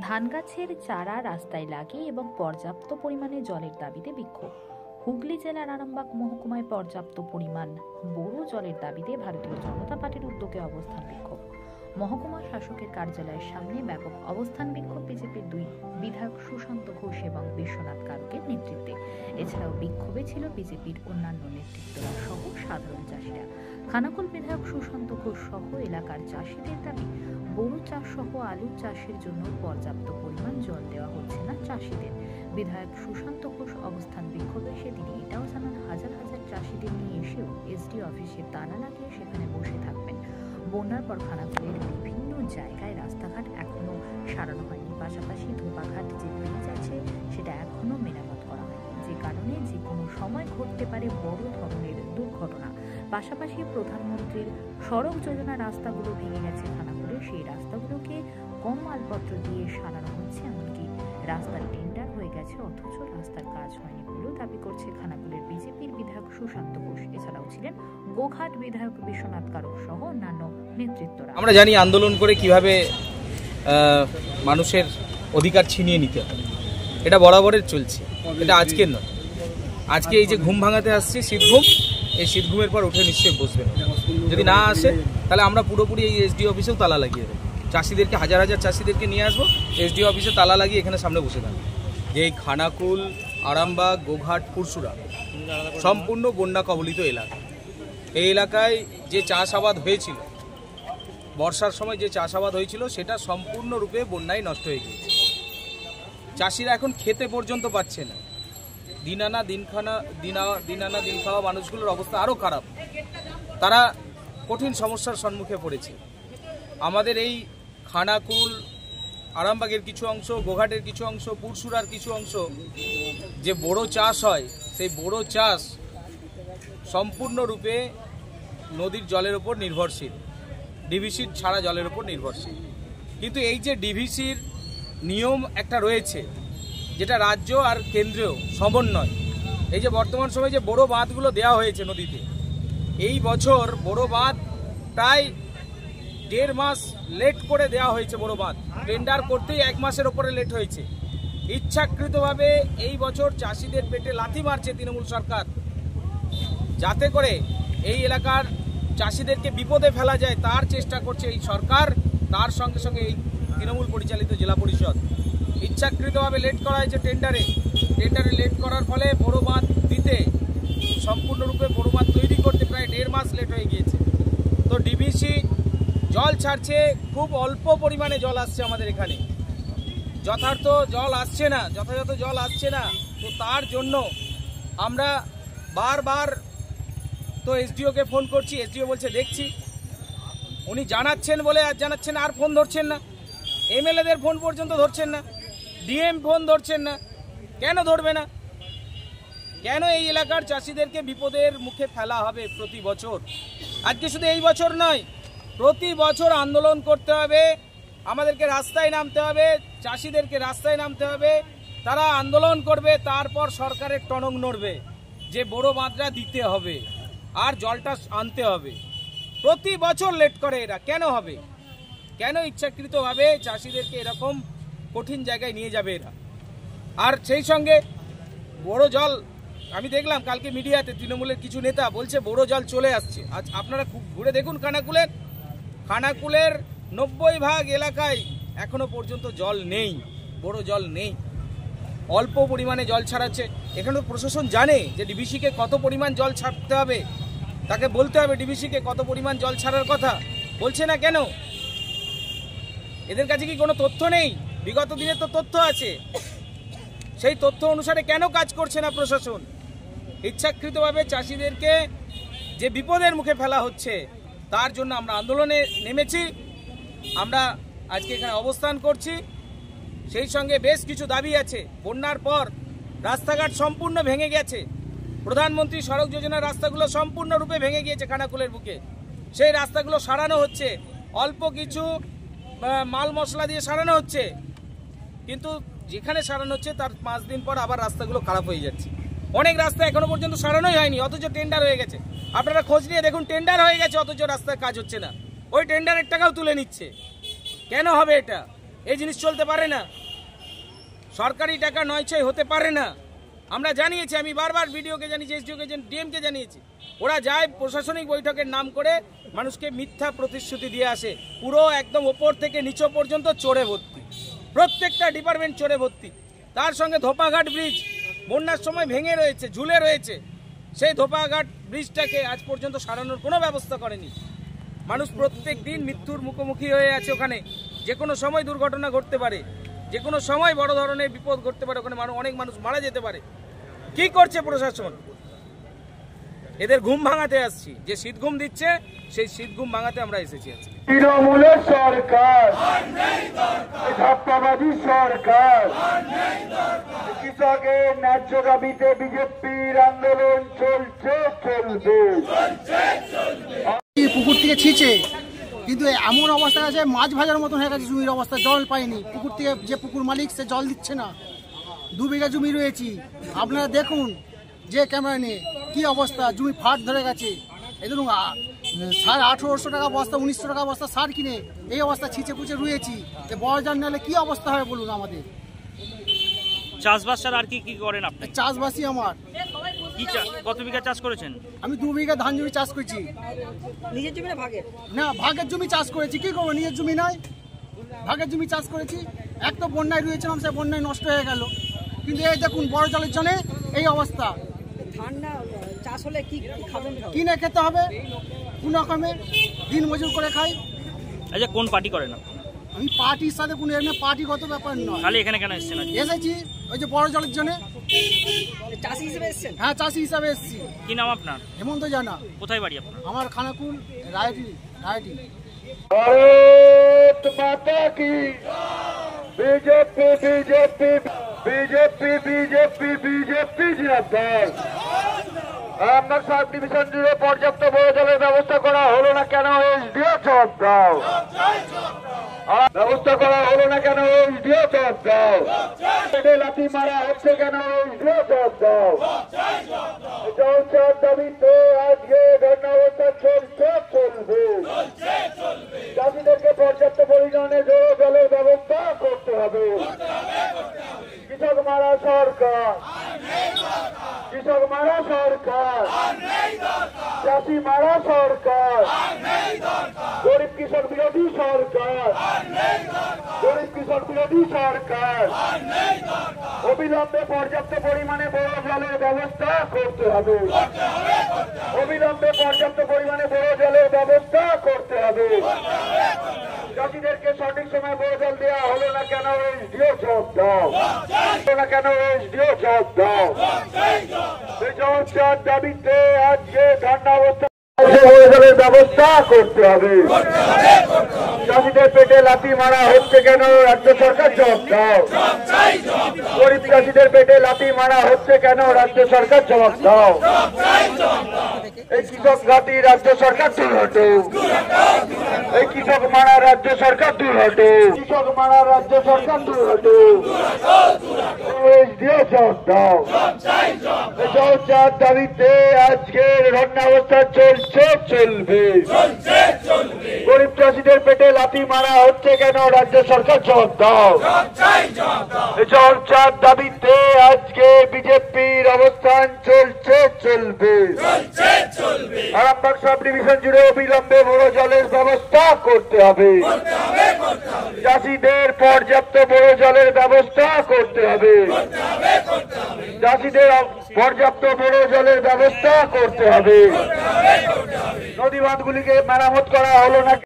ধান গাছের চারা রাস্তায় লাগিয়ে এবং পর্যাপ্ত পরিমাণে জলের দাবিতে বিক্ষোভ। হুগলি জেলার আরামবাগ মহকুমায় পর্যাপ্ত পরিমাণ বোরো জলের দাবিতে ভারতীয় জনতা পার্টির উদ্যোগে অবস্থান বিক্ষোভ। মহকুমা শাসকের কার্যালয়ের সামনে ব্যাপক অবস্থান বিক্ষোভ বিজেপির দুই বিধায়ক সুশান্ত ঘোষ এবং বিশ্বনাথ কারকের নেতৃত্বে। এছাড়াও বিক্ষোভে ছিল বিজেপির অন্যান্য নেতৃত্বরা সহ সাধারণ চাষিরা। খানাকুল বিধায়ক সুশান্ত ঘোষ সহ এলাকার চাষিদের দাবি, বোরো চাষ সহ আলু চাষের জন্য পর্যাপ্ত পরিমাণ জল দেওয়া হচ্ছে না চাষিদের। বিধায়ক সুশান্ত ঘোষ অবস্থান বিক্ষোভে এসে তিনি এটাও জানান, হাজার হাজার চাষিদের নিয়ে এসেও এসডিও অফিসে তালা লাগিয়ে সেখানে বসে থাকবেন। বন্যার পর খানাকুলের বিভিন্ন জায়গায় রাস্তাঘাট এখনো সারানো হয়নি, পাশাপাশি ধোপাঘাট যে ব্রিজ আছে সেটা এখনো মেরামত করা হয়নি, যে কারণে যে কোনো সময় ঘটতে পারে বড় ধরনের দুর্ঘটনা। পাশাপাশি প্রধানমন্ত্রীর সড়ক যোজনা রাস্তাগুলো ভেঙে গেছে খানাকুলে, সেই রাস্তাগুলোকে কম মালপত্র দিয়ে সারানো হচ্ছে, এমনকি রাস্তার টেন্ডার হয়ে গেছে অথচ রাস্তার কাজ হয়নি বলেও দাবি করছে খানাকুলের বিজেপির বিধায়ক সুশান্ত ঘোষ। এছাড়াও ছিলেন গোঘাট বিধায়ক বিশ্বনাথ কারক সহ অন্যান্য নেতৃত্বরা। আমরা জানি আন্দোলন করে কিভাবে মানুষের অধিকার ছিনিয়ে নিতে হয়, এটা বরাবরের চলছে, এটা আজকের নয়। আজকে এই যে ঘুম ভাঙাতে আসছে শীতঘুম, এই শীতঘুমের পর উঠে নিশ্চয়ই বসবেন। যদি না আসে তাহলে আমরা পুরোপুরি এই এসডিও অফিসেও তালা লাগিয়ে দেবো, চাষিদেরকে হাজার হাজার চাষিদেরকে নিয়ে আসবো, এসডিও অফিসে তালা লাগিয়ে এখানে সামনে বসে থাকবো। যে এই খানাকুল, আরামবাগ, গোঘাট, পুরসুরা সম্পূর্ণ বন্যা কবলিত এলাকা। এই এলাকায় যে চাষাবাদ হয়েছিল, বর্ষার সময় যে চাষাবাদ হয়েছিল সেটা সম্পূর্ণরূপে বন্যায় নষ্ট হয়ে গিয়েছে। চাষিরা এখন খেতে পর্যন্ত পাচ্ছে না। দিন আনা দিন খাওয়া মানুষগুলোর অবস্থা আরও খারাপ, তারা কঠিন সমস্যার সম্মুখে পড়েছে। আমাদের এই খানাকুল, আরামবাগের কিছু অংশ, গোঘাটের কিছু অংশ, পুরসুরার কিছু অংশ যে বোরো চাষ হয়, সেই বোরো চাষ সম্পূর্ণরূপে নদীর জলের উপর নির্ভরশীল, ডিভিসির ছাড়া জলের উপর নির্ভরশীল। কিন্তু এই যে ডিভিসির নিয়ম একটা রয়েছে, যেটা রাজ্য আর কেন্দ্রীয় সমন্বয়, এই যে বর্তমান সময়ে যে বড় বাঁধগুলো দেওয়া হয়েছে নদীতে, এই বছর বড় বাঁধ প্রায় 1.5 মাস লেট করে দেওয়া হয়েছে। বড় বাঁধ টেন্ডার করতেই 1 মাসের ওপরে লেট হয়েছে। ইচ্ছাকৃতভাবে এই বছর চাষিদের পেটে লাথি মারছে তৃণমূল সরকার, যাতে করে এই এলাকার চাষিদেরকে বিপদে ফেলা যায়, তার চেষ্টা করছে এই সরকার, তার সঙ্গে সঙ্গে এই তৃণমূল পরিচালিত জেলা পরিষদ। ইচ্ছাকৃতভাবে লেট করা হয়েছে টেন্ডারে লেট করার ফলে বড় বাঁধ দিতে, সম্পূর্ণরূপে বড় বাঁধ তৈরি করতে প্রায় 1.5 মাস লেট হয়ে গিয়েছে। তো ডিভিসি জল ছাড়ছে, খুব অল্প পরিমাণে জল আসছে আমাদের এখানে, যথার্থ জল আসছে না, যথাযথ জল আসছে না। তো তার জন্য আমরা বারবার তো এসডিওকে ফোন করছি, এসডিও বলছে দেখছি। উনি জানাচ্ছেন বলে আর জানাচ্ছেন, আর ফোন ধরছেন না, এমএলএদের ফোন পর্যন্ত ধরছেন না, ডিএম ফোন ধরছেন না। কেন ধরবে না? কেন এই এলাকার চাষিদেরকে বিপদের মুখে ফেলা হবে প্রতি বছর? আজকে শুধু এই বছর নয়, প্রতি বছর আন্দোলন করতে হবে, আমাদেরকে রাস্তায় নামতে হবে, চাষিদেরকে রাস্তায় নামতে হবে, তারা আন্দোলন করবে, তারপর সরকারের টনক নড়বে যে বড় বাঁধটা দিতে হবে আর জলটা আনতে হবে। প্রতি বছর লেট করে এরা, কেন হবে? কেন ইচ্ছাকৃতভাবে চাষিদেরকে এরকম কঠিন জায়গায় নিয়ে যাবে এরা? আর সেই সঙ্গে বড় জল, আমি দেখলাম কালকে মিডিয়াতে তৃণমূলের কিছু নেতা বলছে বড় জল চলে আসছে। আজ আপনারা খুব ঘুরে দেখুন খানাকুলের 90% এলাকায় এখনো পর্যন্ত জল নেই, বড় জল নেই, অল্প পরিমাণে জল ছাড়াচ্ছে। এখানে তো প্রশাসন জানে যে ডিভিসিকে কত পরিমাণ জল ছাড়তে হবে, তাকে বলতে হবে ডিভিসিকে কত পরিমাণ জল ছাড়ার কথা, বলছে না কেন? এদের কাছে কি কোনো তথ্য নেই? বিগত দিনের তো তথ্য আছে, সেই তথ্য অনুসারে কেন কাজ করছে না প্রশাসন? ইচ্ছাকৃতভাবে চাষিদেরকে যে বিপদের মুখে ফেলা হচ্ছে, তার জন্য আমরা আন্দোলনে নেমেছি। আমরা আজকে এখানে অবস্থান করছি। সেই সঙ্গে বেশ কিছু দাবি আছে। বন্যার পর রাস্তাঘাট সম্পূর্ণ ভেঙে গেছে, প্রধানমন্ত্রী সড়ক যোজনার রাস্তাগুলো সম্পূর্ণরূপে ভেঙে গিয়েছে খানাকুলের বুকে, সেই রাস্তাগুলো সারানো হচ্ছে, অল্প কিছু মাল মশলা দিয়ে সারানো হচ্ছে, কিন্তু যেখানে সারানো হচ্ছে তার 5 দিন পর আবার রাস্তাগুলো খারাপ হয়ে যাচ্ছে। অনেক রাস্তা এখনো পর্যন্ত সারানোই হয়নি, অথচ টেন্ডার হয়ে গেছে। আপনারা খোঁজ নিয়ে দেখুন, টেন্ডার হয়ে গেছে অথচ রাস্তায় কাজ হচ্ছে না, ওই টেন্ডারের টাকাও তুলে নিচ্ছে। কেন হবে এটা? এই জিনিস চলতে পারে না, সরকারি টাকা নয়ছয় হতে পারে না। আমরা জানিয়েছি, আমি বারবার ভিডিওকে জানিয়েছি, এসডিওকে ডিএমকে জানিয়েছি। ওরা যায় প্রশাসনিক বৈঠকের নাম করে মানুষকে মিথ্যা প্রতিশ্রুতি দিয়ে আসে। পুরো একদম ওপর থেকে নিচে পর্যন্ত চোরে ভর্তি, প্রত্যেকটা ডিপার্টমেন্ট চোরে ভর্তি। তার সঙ্গে ধোপাঘাট ব্রিজ বন্যার সময় ভেঙে রয়েছে, ঝুলে রয়েছে। সেই ধোপাঘাট ব্রিজটাকে আজ পর্যন্ত সারানোর কোনো ব্যবস্থা করেনি। মানুষ প্রত্যেক দিন মৃত্যুর মুখোমুখি হয়ে আছে। ওখানে যে কোনো সময় দুর্ঘটনা ঘটতে পারে, যে কোনো সময় বড় ধরনের বিপদ ঘটতে পারে। ওখানে অনেক মানুষ মারা যেতে পারে। কি করছে প্রশাসন? এদের ঘুম ভাঙাতে আসছি। যে শীত ঘুম দিচ্ছে, সেই শীত ঘুম ভাঙাতে আমরা এসেছি আজকে। তৃণমূলের সরকার, ধাপ্পাবাদী সরকার, কৃষকের ন্যায্য দাবিতে বিজেপির আন্দোলন চলছে, চলবে। পুকুর থেকে ছিঁচে, কিন্তু এমন অবস্থা আছে মাছ ভাজার মতন হয়ে গেছে জমির অবস্থা। জল পাইনি, পুকুর থেকে যে পুকুর মালিক সে জল দিচ্ছে না। 2 বিঘা জমি রয়েছি, আপনারা দেখুন যে ক্যামেরা নিয়ে কি অবস্থা, জমি ফাট ধরে গেছে। এই ধরুন সার 1800 টাকা বস্তা, 1900 টাকা বস্তা সার কিনে এই অবস্থা ছিঁচে কুচে রয়েছি। বড় যান নাহলে কি অবস্থা হবে বলুন আমাদের। চাষবাস ছাড়া আর কি কি করেন আপনি? চাষবাসই আমার। কি কত বিঘা চাষ করেছেন? আমি 2 বিঘা ধান জমি চাষ করছি। নিজের জমি না ভাগের? না, ভাগের জমি চাষ করেছি। কি করবো, নিজের জমি নয়, ভাগের জমি চাষ করেছি। এক তো বন্যায় রয়েছিলাম, সে বন্যায় নষ্ট হয়ে গেল। কিন্তু এই দেখুন বড় জলের জন্য এই অবস্থা। ধান না চাষ হলে কি খাবেন? কিনে খেতে হবে কোন রকমে, দিন মজুর করে খাই। আচ্ছা, কোন পার্টি করেন আপনি? আমি পার্টির সাথে কোনো এমনি পার্টিগত ব্যাপার নয়। খালি এখানে কেন এসেছেন? এসেছি ওই যে বড় জলের জন্য। চাষি হিসেবে এসেছেন? হ্যাঁ, চাষি হিসাবে এসেছি। কি নাম আপনার? হেমন্ত জানা। কোথায় বাড়ি আপনার? আমার খানাকুল, রায়টি। ভারত মাতা কি, BJP BJP BJP BJP BJP জিন্দাবাদ। আরামবাগ সাব ডিভিশন জুড়ে পর্যাপ্ত বড় জলের ব্যবস্থা করা হলো না কেন? এসডিও জবাব দাও। ব্যবস্থা করা হলো না কেন? এসডিও জবাব দাও। পেটে লাথি মারা হচ্ছে কেন? এসডিও জবাব দাও। চলছে দাবিতে আজকে ধর্ণাবস্থা চলছে, চলবে। চাষিদেরকে পর্যাপ্ত পরিমাণে জলের ব্যবস্থা করতে হবে। কৃষক মারা সরকার, কৃষক মারা সরকার, চাষি মারা সরকার, গরিব কৃষক বিরোধী সরকার, গরিব কৃষক বিরোধী সরকার। অবিলম্বে পর্যাপ্ত পরিমাণে বড় জলের ব্যবস্থা করতে হবে। অবিলম্বে পর্যাপ্ত পরিমাণে বড় জলের ব্যবস্থা করতে হবে। চাষিদেরকে সঠিক সময় বড় জল দেওয়া হলো না কেন? এসডিও জবাব দাও। না কেন? এসডিও জবাব দাও। এই সমস্যার দাবিতে আজকে ধর্ণাবস্থা জলের ব্যবস্থা করতে হবে। চাষিদের পেটে লাথি মারা হচ্ছে কেন? রাজ্য সরকার জবাব দাও। গরিব চাষিদের পেটে লাথি মারা হচ্ছে কেন? রাজ্য সরকার জবাব দাও। এই কৃষক ঘাটি রাজ্য সরকার দূর হটো। এই কৃষক মারা রাজ্য সরকার দূর হটো। কৃষক মারা রাজ্য সরকার দূর হটো। এসডিও জবাব দাও। জবাব দাবিতে আজকের ধর্ণাবস্থা চলছে, চলবে। গরিব চাষিদের পেটে লাথি মারা হচ্ছে কেন? রাজ্য সরকার জবাব দাও। জবাব দাবিতে আজকে বিজেপির অবস্থান চলছে, চলবে। আরামবাগ সাব ডিভিশন জুড়ে অবিলম্বে বড় জলের ব্যবস্থা করতে হবে। চাষিদের পর্যাপ্ত বড় জলের ব্যবস্থা করতে হবে। চাষিদের পর্যাপ্ত বড় জলের ব্যবস্থা করতে হবে। নদী বাঁধগুলিকে মেরামত করা হলো না।